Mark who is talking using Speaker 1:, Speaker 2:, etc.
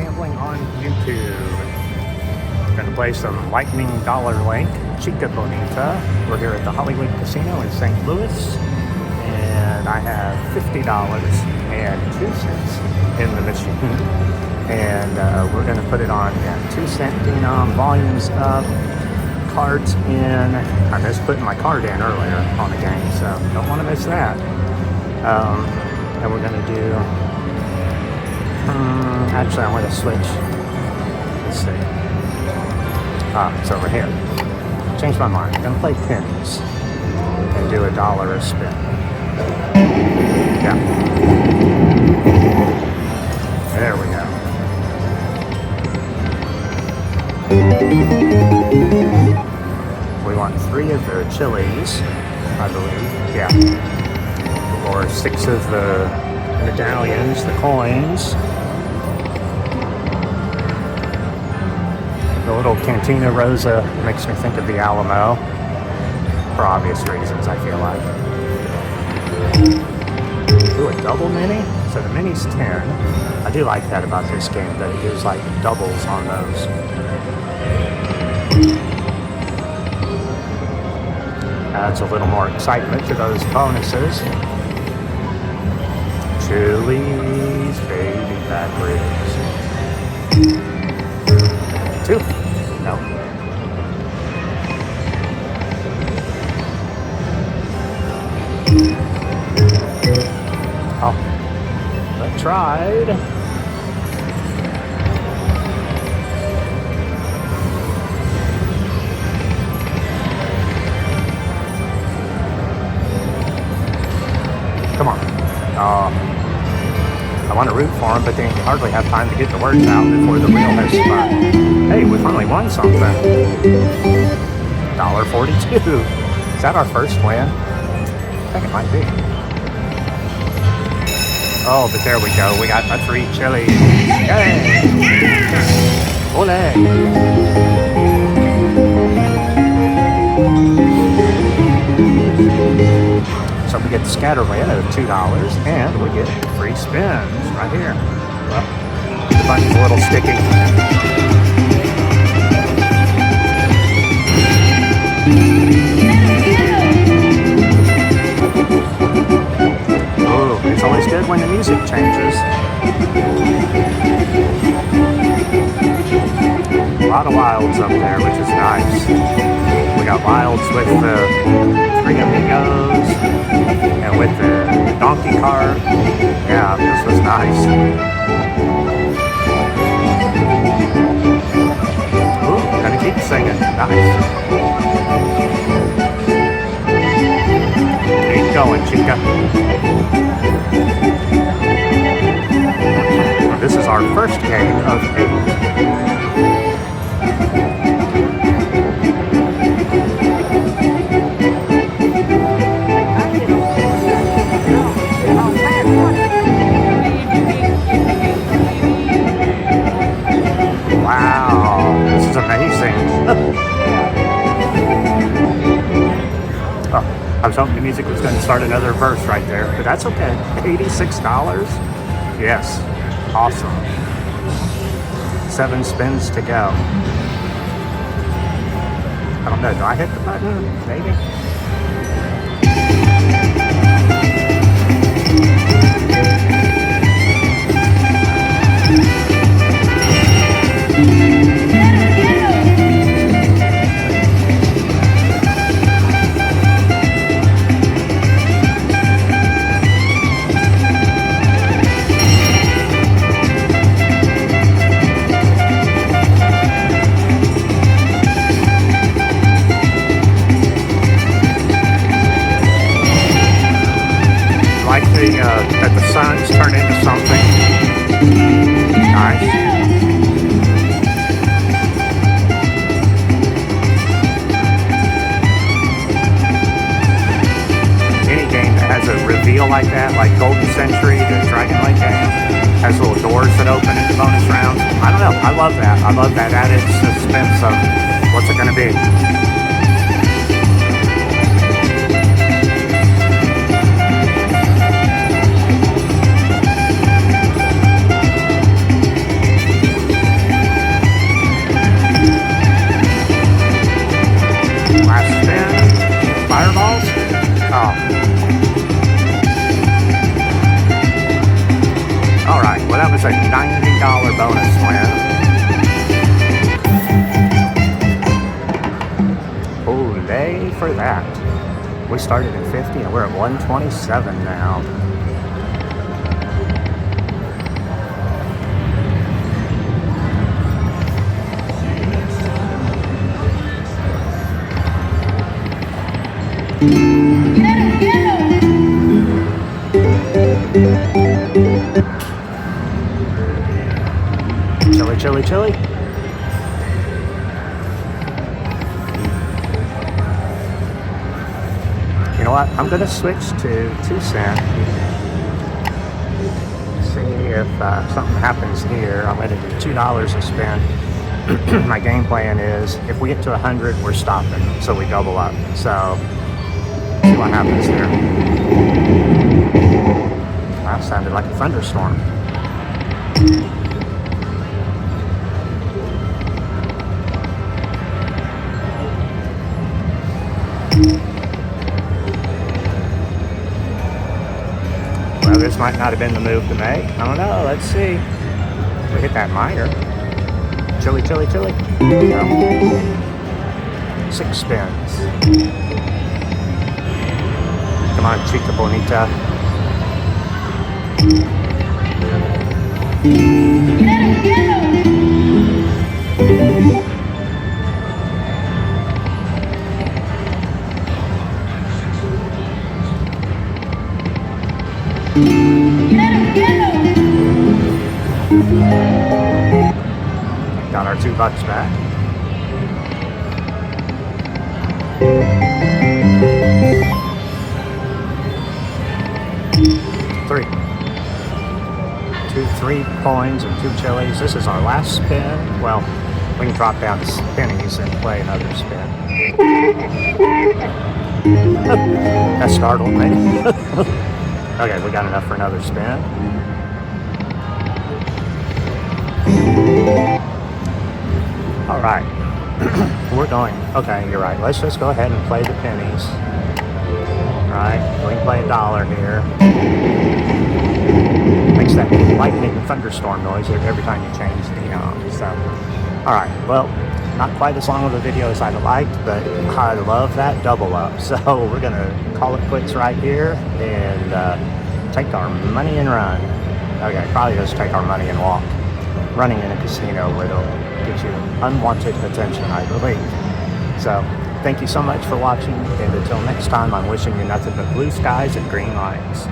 Speaker 1: PenguinGambling on YouTube. Gonna play some Lightning Dollar Link, Chica Bonita. We're here at the Hollywood Casino in St. Louis, and I have $50.02 in the machine, and we're gonna put it on 2-cent denom, volumes up, cards in. I missed putting my card in earlier on the game, so don't want to miss that. And we're gonna do. Actually, I want to switch. Let's see. It's over here. Changed my mind. I'm gonna play pins and do $1 a spin. Yeah. There we go. We want 3 of the chilies, I believe. Yeah. Or 6 of the medallions, the coins. The little Cantina Rosa makes me think of the Alamo, for obvious reasons, I feel like. Ooh, a double mini? So the mini's 10. I do like that about this game, that it gives like doubles on those. Adds a little more excitement to those bonuses. Chili's baby back ribs. 2? No. Oh, I tried. Come on. I want to root for him, but then you hardly have time to get the words out before the wheel has spun. Hey, we finally won something. $1.42. Is that our first win? I think it might be. Oh, but there we go. We got the 3 chilies. Yay! Ole! So we get the scatter win of $2, and we get free spins right here. Well, the button's a little sticky. Oh, it's always good when the music changes. A lot of wilds up there, which is nice. We got wilds with the 3 amigos and with the donkey cart. Yeah, this was nice. Ooh, gonna keep singing. Nice. Keep going, Chica. This is our first game of 8. Wow, this is amazing. Oh, I was hoping the music was going to start another verse right there, but that's okay. $86? Yes, awesome. 7 spins to go. I don't know, do I hit the button? Maybe? That the suns turn into something nice. Any game that has a reveal like that, like Golden Century, the Dragon Link game, has little doors that open into bonus rounds. I don't know. I love that. I love that added suspense of what's it going to be. We started at 50 and we're at 127 now. Chili, chili, chili. You know what? I'm going to switch to 2 cent. See if something happens here. I'm going to do $2 a spin. My game plan is if we get to 100, we're stopping. So we double up. So see what happens here. That sounded like a thunderstorm. Well, this might not have been the move to make. I don't know. Let's see. We hit that minor. Chili, chili, chili. No. 6 spins. Come on, Chica Bonita. Got our $2 back. Three coins and 2 chilies. This is our last spin. Well, we can drop down to pennies and play another spin. That startled me. Okay, we got enough for another spin. All right. We're going. Okay, you're right. Let's just go ahead and play the pennies. All right, we can play $1 here. Makes that lightning thunderstorm noise every time you change the so. All right, well, not quite as long of a video as I'd liked, but I love that double up. So we're gonna call it quits right here and take our money and run. Okay, probably just take our money and walk. Running in a casino will get you unwanted attention, I believe. So thank you so much for watching, and until next time, I'm wishing you nothing but blue skies and green lights.